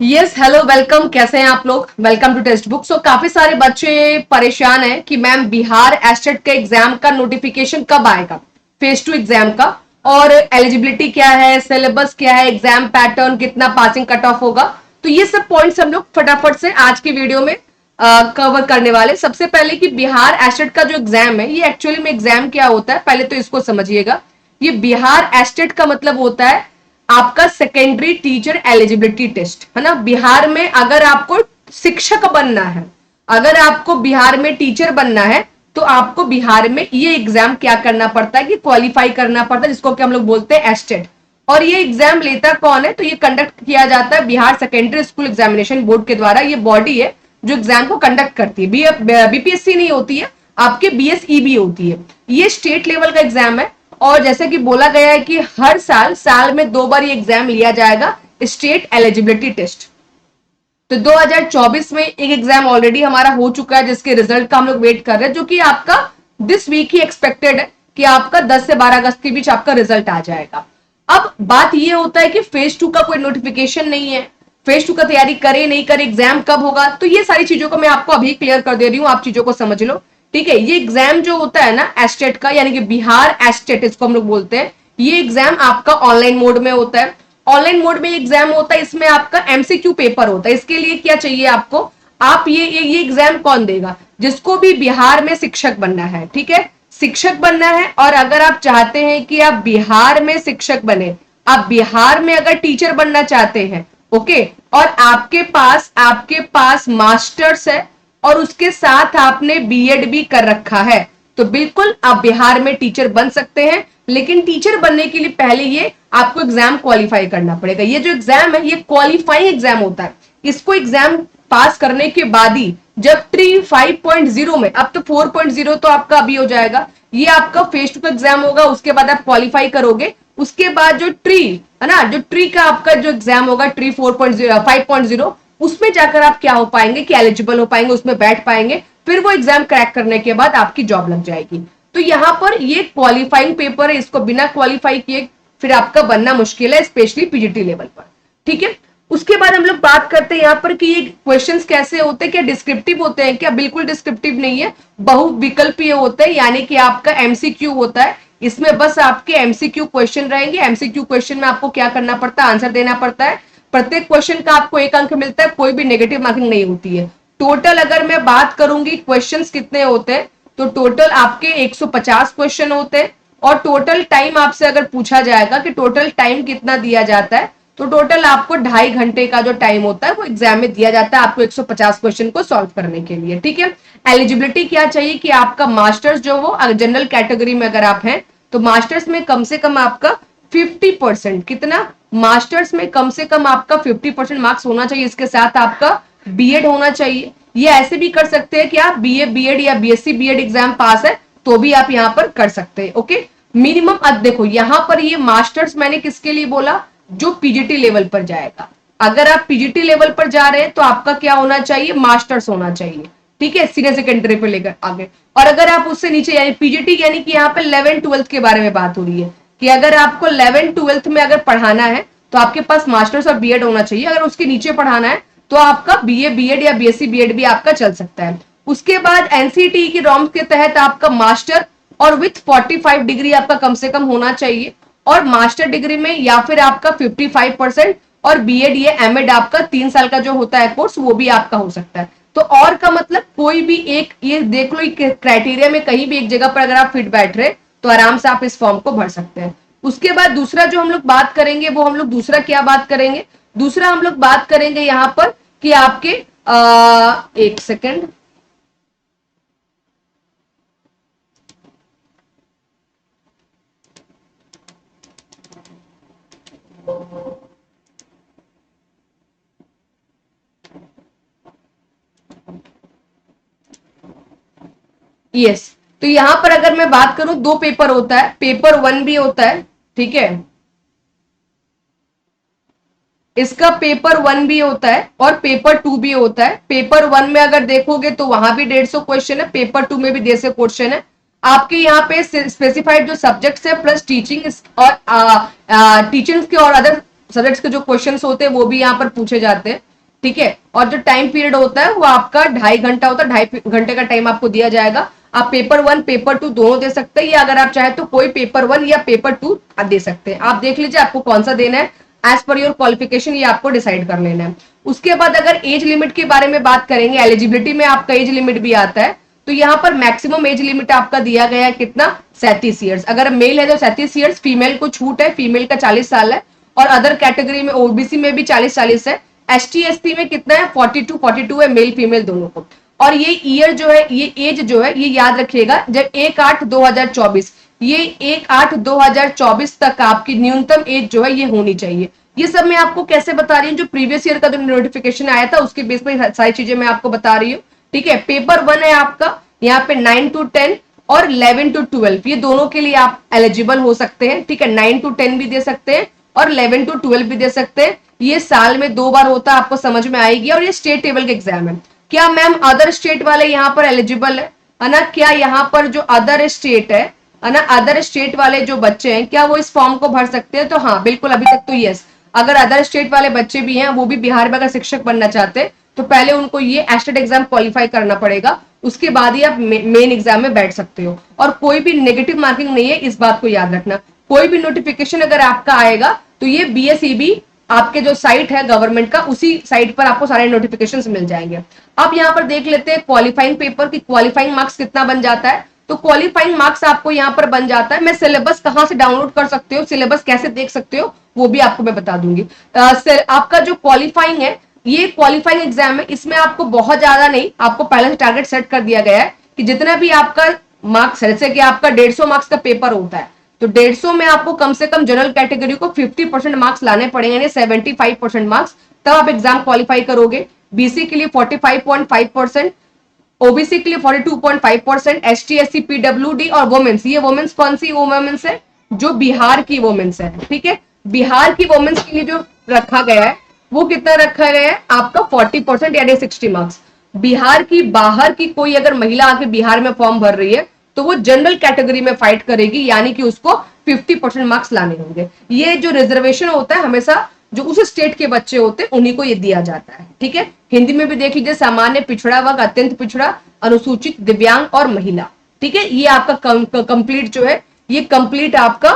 Yes hello welcome, कैसे हैं आप लोग। Welcome to text book. So काफी सारे बच्चे परेशान हैं कि मैम बिहार एस्टेट के एग्जाम का नोटिफिकेशन कब आएगा, फेज 2 एग्जाम का, और एलिजिबिलिटी क्या है, सिलेबस क्या है, एग्जाम पैटर्न, कितना पासिंग कट ऑफ होगा। तो ये सब पॉइंट्स हम लोग फटाफट से आज की वीडियो में कवर करने वाले। सबसे पहले कि बिहार एस्टेट का जो एग्जाम है, ये एक्चुअली में एग्जाम क्या होता है, पहले तो इसको समझिएगा। ये बिहार एस्टेट का मतलब होता है आपका सेकेंडरी टीचर एलिजिबिलिटी टेस्ट, है ना। बिहार में अगर आपको शिक्षक बनना है, अगर आपको बिहार में टीचर बनना है, तो आपको बिहार में ये एग्जाम क्या करना पड़ता है कि क्वालिफाई करना पड़ता है, जिसको कि हम लोग बोलते हैं एस्टेट। और ये एग्जाम लेता कौन है, तो ये कंडक्ट किया जाता है Bihar secondary school examination board के द्वारा। ये बॉडी है जो एग्जाम को कंडक्ट करती है। बीपीएससी नहीं होती है, आपके बीएसईबी होती है। ये स्टेट लेवल का एग्जाम है। और जैसे कि बोला गया है कि हर साल में 2 बार ये एग्जाम लिया जाएगा, स्टेट एलिजिबिलिटी टेस्ट। तो 2024 में एक एग्जाम ऑलरेडी हमारा हो चुका है, जिसके रिजल्ट का हम लोग वेट कर रहे हैं, जो कि आपका दिस वीक ही एक्सपेक्टेड है कि आपका 10 से 12 अगस्त के बीच आपका रिजल्ट आ जाएगा। अब बात ये होता है कि फेज 2 का कोई नोटिफिकेशन नहीं है, फेज 2 का तैयारी करे नहीं करे, एग्जाम कब होगा, तो ये सारी चीजों को मैं आपको अभी क्लियर कर दे रही हूं, आप चीजों को समझ लो। ठीक है, ये एग्जाम जो होता है ना एस्टेट का, यानी कि बिहार एस्टेट इसको हम लोग बोलते हैं, ये एग्जाम आपका ऑनलाइन मोड में होता है। ऑनलाइन मोड में एग्जाम होता है, इसमें आपका एमसीक्यू पेपर होता है। इसके लिए क्या चाहिए आपको, आप ये एग्जाम कौन देगा, जिसको भी बिहार में शिक्षक बनना है। ठीक है, शिक्षक बनना है, और अगर आप चाहते हैं कि आप बिहार में शिक्षक बने, आप बिहार में अगर टीचर बनना चाहते हैं, ओके, और आपके पास मास्टर्स है और उसके साथ आपने बीएड भी कर रखा है, तो बिल्कुल आप बिहार में टीचर बन सकते हैं। लेकिन टीचर बनने के लिए पहले ये आपको एग्जाम क्वालिफाई करना पड़ेगा। ये जो एग्जाम है, ये क्वालिफाइंग एग्जाम होता है। इसको एग्जाम पास करने के बाद ही जब ट्री 5.0 में, अब तो 4.0 तो आपका अभी हो जाएगा, ये आपका फेज 2 का एग्जाम होगा, उसके बाद आप क्वालिफाई करोगे। उसके बाद जो ट्री है ना, जो ट्री का आपका जो एग्जाम होगा, ट्री 4.0 5.0, उसमें जाकर आप क्या हो पाएंगे कि एलिजिबल हो पाएंगे, उसमें बैठ पाएंगे। फिर वो एग्जाम क्रैक करने के बाद आपकी जॉब लग जाएगी। तो यहाँ पर ये क्वालिफाइंग पेपर है, इसको बिना क्वालिफाई किए फिर आपका बनना मुश्किल है, स्पेशली पीजीटी लेवल पर। ठीक है, उसके बाद हम लोग बात करते हैं यहाँ पर कि ये क्वेश्चंस कैसे होते हैं, क्या डिस्क्रिप्टिव होते हैं, क्या बिल्कुल डिस्क्रिप्टिव नहीं है, बहुविकल्पीय होते हैं, यानी कि आपका एमसीक्यू होता है। इसमें बस आपके एमसीक्यू क्वेश्चन रहेंगे। एमसीक्यू क्वेश्चन में आपको क्या करना पड़ता है, आंसर देना पड़ता है। प्रत्येक क्वेश्चन का आपको 1 अंक मिलता है, कोई भी नेगेटिव मार्किंग नहीं होती है। टोटल अगर मैं बात करूंगी क्वेश्चंस कितने होते हैं, तो टोटल आपके 150 क्वेश्चन होते हैं। और टोटल टाइम आपसे अगर पूछा जाएगा कि टोटल टाइम कितना दिया जाता है, तो टोटल आपको 2.5 घंटे का जो टाइम होता है वो एग्जाम में दिया जाता है आपको 150 क्वेश्चन को सॉल्व करने के लिए। ठीक है, एलिजिबिलिटी क्या चाहिए कि आपका मास्टर्स जो वो जनरल कैटेगरी में अगर आप हैं, तो मास्टर्स में कम से कम आपका 50%, कितना, मास्टर्स में कम से कम आपका 50% मार्क्स होना चाहिए। इसके साथ आपका बीएड होना चाहिए। ये ऐसे भी कर सकते हैं कि आप बीए बीएड या बीएससी बीएड एग्जाम पास है तो भी आप यहां पर कर सकते हैं। ओके, मिनिमम अब देखो यहां पर ये मास्टर्स मैंने किसके लिए बोला, जो पीजीटी लेवल पर जाएगा। अगर आप पीजीटी लेवल पर जा रहे हैं तो आपका क्या होना चाहिए, मास्टर्स होना चाहिए। ठीक है, सीनियर सेकेंडरी पे लेकर आगे। और अगर आप उससे नीचे यानी पीजीटी, यानी कि यहाँ पे 11th-12th के बारे में बात हो रही है कि अगर आपको 11th-12th में अगर पढ़ाना है तो आपके पास मास्टर्स और बीएड होना चाहिए। अगर उसके नीचे पढ़ाना है तो आपका बीए बीएड या बीएससी बीएड भी आपका चल सकता है। उसके बाद एनसीटी की रॉम के तहत आपका मास्टर और विथ 45 डिग्री आपका कम से कम होना चाहिए। और मास्टर डिग्री में या फिर आपका 55%, और बीएड या एमएड आपका 3 साल का जो होता है कोर्स, वो भी आपका हो सकता है। तो और का मतलब कोई भी एक, ये देख लो क्राइटेरिया में कहीं भी एक जगह पर अगर आप फिट बैठ रहे तो आराम से आप इस फॉर्म को भर सकते हैं। उसके बाद दूसरा जो हम लोग बात करेंगे, वो हम लोग दूसरा क्या बात करेंगे, दूसरा हम लोग बात करेंगे यहां पर कि आपके एक सेकेंड, यस। तो यहां पर अगर मैं बात करूं, 2 पेपर होता है, पेपर 1 भी होता है। ठीक है, इसका पेपर 1 भी होता है और पेपर 2 भी होता है। पेपर 1 में अगर देखोगे तो वहां भी 150 क्वेश्चन है, पेपर 2 में भी 150 क्वेश्चन है। आपके यहाँ पे स्पेसिफाइड जो सब्जेक्ट्स है प्लस टीचिंग और टीचिंग के और अदर सब्जेक्ट्स के जो क्वेश्चंस होते हैं वो भी यहाँ पर पूछे जाते हैं, ठीक है। और जो टाइम पीरियड होता है वो आपका 2.5 घंटा होता है, 2.5 घंटे का टाइम आपको दिया जाएगा। आप पेपर 1 पेपर 2 दोनों दे सकते हैं, या अगर आप चाहे तो कोई पेपर 1 या पेपर 2 दे सकते हैं। आप देख लीजिए आपको कौन सा देना है, एज पर योर क्वालिफिकेशन ये आपको डिसाइड कर लेना है। उसके बाद अगर एज लिमिट के बारे में बात करेंगे, एलिजिबिलिटी में आपका एज लिमिट भी आता है, तो यहाँ पर मैक्सिमम एज लिमिट आपका दिया गया है कितना, 37 ईयर्स। अगर मेल है तो 37 ईयर्स, फीमेल को छूट है, फीमेल का 40 साल है, और अदर कैटेगरी में ओबीसी में भी 40-40 है। एसटी एसटी में कितना है, 42 है, मेल फीमेल दोनों को। और ये ईयर जो है, ये एज जो है, ये याद रखिएगा, जब 1/8/2024, ये 1/8/2024 तक आपकी न्यूनतम एज जो है ये होनी चाहिए। ये सब मैं आपको कैसे बता रही हूँ, जो प्रीवियस ईयर का जो नोटिफिकेशन आया था उसके बेस पर सारी चीजें मैं आपको बता रही हूँ, ठीक है। पेपर 1 है आपका, यहाँ पे 9 to 10 और 11 to 12, ये दोनों के लिए आप एलिजिबल हो सकते हैं, ठीक है। 9 to 10 भी दे सकते हैं और 11 to 12 भी दे सकते हैं। ये साल में 2 बार होता है, आपको समझ में आएगी। और ये स्टेट टेबल के एग्जाम है। क्या मैम अदर स्टेट वाले यहाँ पर एलिजिबल है ना? क्या यहाँ पर जो अदर स्टेट है ना, अदर स्टेट वाले जो बच्चे हैं, क्या वो इस फॉर्म को भर सकते हैं? तो हाँ बिल्कुल, अभी तक तो यस। अगर अदर स्टेट वाले बच्चे भी हैं, वो भी बिहार में अगर शिक्षक बनना चाहते हैं, तो पहले उनको ये एस्टेट एग्जाम क्वालिफाई करना पड़ेगा, उसके बाद ही आप मेन एग्जाम में बैठ सकते हो। और कोई भी नेगेटिव मार्किंग नहीं है, इस बात को याद रखना। कोई भी नोटिफिकेशन अगर आपका आएगा तो ये बीएसईबी आपके जो साइट है गवर्नमेंट का, उसी साइट पर आपको सारे नोटिफिकेशंस मिल जाएंगे। अब यहाँ पर देख लेते हैं क्वालिफाइंग पेपर की क्वालिफाइंग मार्क्स कितना बन जाता है। तो क्वालिफाइंग मार्क्स आपको यहाँ पर बन जाता है। मैं सिलेबस कहाँ से डाउनलोड कर सकते हो, सिलेबस कैसे देख सकते हो, वो भी आपको मैं बता दूंगी। आपका जो क्वालिफाइंग है, ये क्वालिफाइंग एग्जाम है, इसमें आपको बहुत ज्यादा नहीं, आपको पहले से टारगेट सेट कर दिया गया है कि जितना भी आपका मार्क्स है, जैसे कि आपका 150 मार्क्स का पेपर होता है, तो 150 में आपको कम से कम जनरल कैटेगरी को 50% मार्क्स लाने पड़ेंगे, यानी 75% मार्क्स, तब आप एग्जाम क्वालिफाई करोगे। बीसी के लिए 45.5%, ओबीसी के लिए 42.5%, एसटी एससी पीडब्ल्यूडी और वुमेन्स, ये वुमेन्स कौन सी वुमेन्स है, जो बिहार की वुमेन्स है, ठीक है। बिहार की वुमेन्स के लिए जो रखा गया है वो कितना रखा गया है आपका 40%, यानी 60 मार्क्स। बिहार की बाहर की कोई अगर महिला आके बिहार में फॉर्म भर रही है तो वो जनरल कैटेगरी में फाइट करेगी, यानी कि उसको 50% मार्क्स लाने होंगे। ये जो रिजर्वेशन होता है हमेशा जो उस स्टेट के बच्चे होते हैं उन्हीं को ये दिया जाता है, ठीक है। हिंदी में भी देख लीजिए, सामान्य, पिछड़ा वर्ग, अत्यंत पिछड़ा, अनुसूचित, दिव्यांग और महिला, ठीक है। ये आपका कंप्लीट जो है, ये कंप्लीट आपका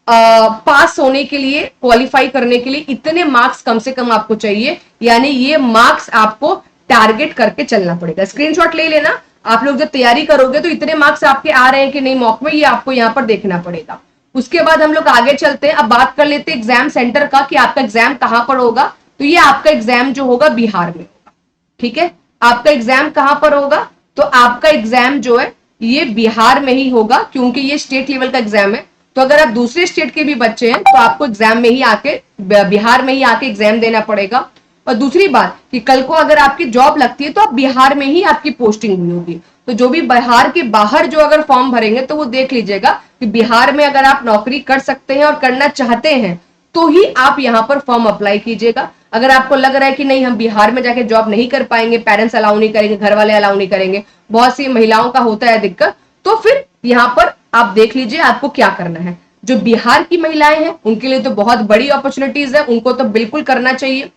पास होने के लिए, क्वालिफाई करने के लिए इतने मार्क्स कम से कम आपको चाहिए, यानी ये मार्क्स आपको टारगेट करके चलना पड़ेगा। स्क्रीनशॉट ले लेना, आप लोग जब तैयारी करोगे तो इतने मार्क्स आपके आ रहे हैं कि नहीं मॉक में, ये आपको यहाँ पर देखना पड़ेगा। उसके बाद हम लोग आगे चलते हैं। अब बात कर लेते हैं एग्जाम सेंटर का, कि आपका एग्जाम कहां पर होगा। तो ये आपका एग्जाम जो होगा बिहार में होगा, ठीक है। आपका एग्जाम कहां पर होगा, तो आपका एग्जाम जो है ये बिहार में ही होगा, क्योंकि ये स्टेट लेवल का एग्जाम है। तो अगर आप दूसरे स्टेट के भी बच्चे हैं तो आपको एग्जाम में ही आके, बिहार में ही आके एग्जाम देना पड़ेगा। और दूसरी बात कि कल को अगर आपकी जॉब लगती है तो आप बिहार में ही आपकी पोस्टिंग हुई होगी। तो जो भी बिहार के बाहर जो अगर फॉर्म भरेंगे तो वो देख लीजिएगा कि बिहार में अगर आप नौकरी कर सकते हैं और करना चाहते हैं तो ही आप यहाँ पर फॉर्म अप्लाई कीजिएगा। अगर आपको लग रहा है कि नहीं हम बिहार में जाके जॉब नहीं कर पाएंगे, पेरेंट्स अलाउ नहीं करेंगे, घर वाले अलाउ नहीं करेंगे, बहुत सी महिलाओं का होता है दिक्कत, तो फिर यहाँ पर आप देख लीजिए आपको क्या करना है। जो बिहार की महिलाएं हैं उनके लिए तो बहुत बड़ी अपॉर्चुनिटीज है, उनको तो बिल्कुल करना चाहिए।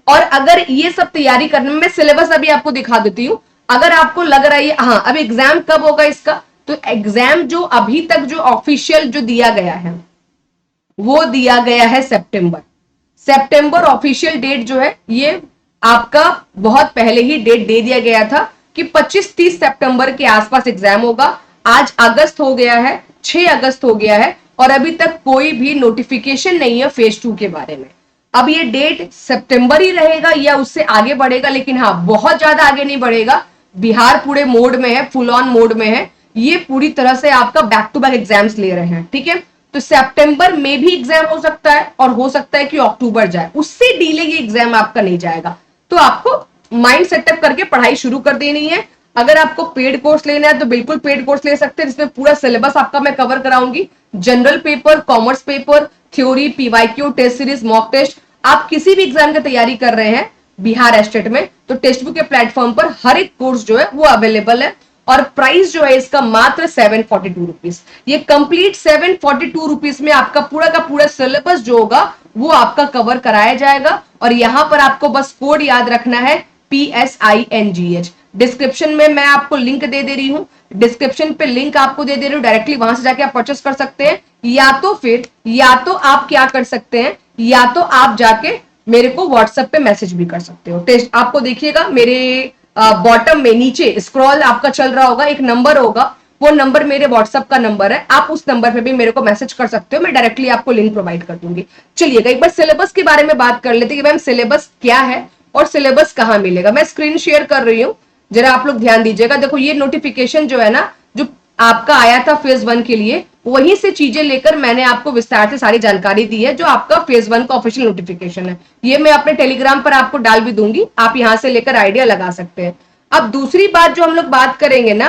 और अगर ये सब तैयारी करने में, सिलेबस अभी आपको दिखा देती हूँ, अगर आपको लग रहा है हाँ अब एग्जाम कब होगा इसका, तो एग्जाम जो अभी तक जो ऑफिशियल जो दिया गया है वो दिया गया है सितंबर ऑफिशियल डेट जो है ये आपका बहुत पहले ही डेट दे दिया गया था कि 25-30 सितंबर के आसपास एग्जाम होगा। आज अगस्त हो गया है, 6 अगस्त हो गया है और अभी तक कोई भी नोटिफिकेशन नहीं है फेज 2 के बारे में। अब ये डेट सितंबर ही रहेगा या उससे आगे बढ़ेगा, लेकिन हाँ बहुत ज्यादा आगे नहीं बढ़ेगा। बिहार पूरे मोड में है, फुल ऑन मोड में है, ये पूरी तरह से आपका बैक टू बैक एग्जाम्स ले रहे हैं, ठीक है। तो सितंबर में भी एग्जाम हो सकता है और हो सकता है कि अक्टूबर जाए, उससे डिले ये एग्जाम आपका नहीं जाएगा। तो आपको माइंड सेटअप करके पढ़ाई शुरू कर देनी है। अगर आपको पेड कोर्स लेना है तो बिल्कुल पेड कोर्स ले सकते हैं, जिसमें पूरा सिलेबस आपका मैं कवर कराऊंगी। General paper, commerce paper, theory, PYQ, test series, mock test. आप किसी भी एग्जाम की तैयारी कर रहे हैं बिहार एस्टेट में तो टेक्स्ट बुक के प्लेटफॉर्म पर हर एक कोर्स जो है वो अवेलेबल है और प्राइस जो है इसका मात्र 742 रुपीज। ये कंप्लीट 742 रुपीज में आपका पूरा का पूरा सिलेबस जो होगा वो आपका कवर कराया जाएगा। और यहाँ पर आपको बस कोड याद रखना है PSINGH। डिस्क्रिप्शन में मैं आपको लिंक दे रही हूँ, डिस्क्रिप्शन पे लिंक आपको दे रही हूँ, डायरेक्टली वहां से जाके आप परचेस कर सकते हैं। या तो आप क्या कर सकते हैं, या तो आप जाके मेरे को व्हाट्सएप पे मैसेज भी कर सकते हो। टेस्ट आपको देखिएगा मेरे बॉटम में नीचे स्क्रॉल आपका चल रहा होगा, एक नंबर होगा, वो नंबर मेरे व्हाट्सएप का नंबर है, आप उस नंबर पे भी मेरे को मैसेज कर सकते हो, मैं डायरेक्टली आपको लिंक प्रोवाइड कर दूंगी। चलिएगा एक बार सिलेबस के बारे में बात कर लेते हैं कि मैम सिलेबस क्या है और सिलेबस कहाँ मिलेगा। मैं स्क्रीन शेयर कर रही हूँ, जरा आप लोग ध्यान दीजिएगा। देखो ये नोटिफिकेशन जो है ना, जो आपका आया था फेज 1 के लिए, वहीं से चीजें लेकर मैंने आपको विस्तार से सारी जानकारी दी है। जो आपका फेज 1 का ऑफिशियल नोटिफिकेशन है, ये मैं अपने टेलीग्राम पर आपको डाल भी दूंगी, आप यहां से लेकर आइडिया लगा सकते हैं। अब दूसरी बात जो हम लोग बात करेंगे ना,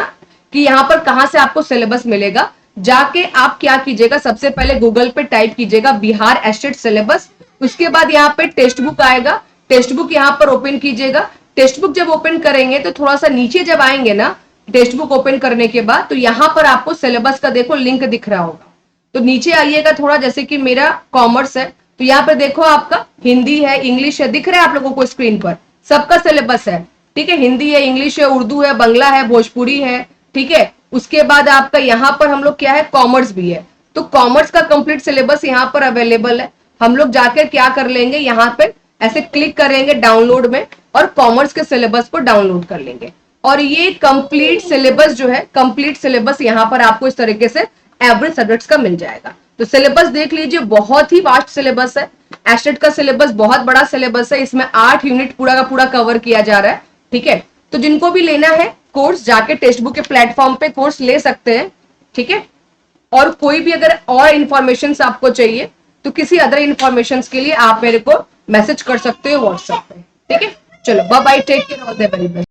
कि यहाँ पर कहां से आपको सिलेबस मिलेगा, जाके आप क्या कीजिएगा, सबसे पहले गूगल पे टाइप कीजिएगा बिहार एस्टेट सिलेबस। उसके बाद यहाँ पे टेक्स्ट बुक आएगा, टेक्स्ट बुक यहाँ पर ओपन कीजिएगा। टेक्स्ट बुक जब ओपन करेंगे तो थोड़ा सा नीचे जब आएंगे ना, टेक्स्ट बुक ओपन करने के बाद, तो यहाँ पर आपको सिलेबस का देखो लिंक दिख रहा होगा। तो नीचे आइएगा थोड़ा, जैसे कि मेरा कॉमर्स है, तो यहाँ पर देखो आपका हिंदी है, इंग्लिश है, दिख रहा है आप लोगों को स्क्रीन पर, सबका सिलेबस है। ठीक है, हिंदी है, इंग्लिश है, उर्दू है, बंगला है, भोजपुरी है। ठीक है, उसके बाद आपका यहाँ पर हम लोग क्या है, कॉमर्स भी है। तो कॉमर्स का कंप्लीट सिलेबस यहाँ पर अवेलेबल है। हम लोग जाकर क्या कर लेंगे, यहाँ पे ऐसे क्लिक करेंगे डाउनलोड में, और कॉमर्स के सिलेबस को डाउनलोड कर लेंगे। और ये कंप्लीट सिलेबस जो है, कंप्लीट सिलेबस यहाँ पर आपको इस तरीके से एवरेज सब्जेक्ट्स का मिल जाएगा। तो सिलेबस देख लीजिए, बहुत ही वास्ट सिलेबस है। एस्टेट का सिलेबस बहुत बड़ा सिलेबस है, इसमें 8 यूनिट पूरा का पूरा कवर किया जा रहा है। ठीक है, तो जिनको भी लेना है कोर्स, जाके टेक्स्ट बुक के प्लेटफॉर्म पे कोर्स ले सकते हैं। ठीक है, और कोई भी अगर और इंफॉर्मेशन आपको चाहिए, तो किसी अदर इंफॉर्मेशन के लिए आप मेरे को मैसेज कर सकते हो व्हाट्सएप पे। ठीक है, चलो bye bye, take care, all the very best.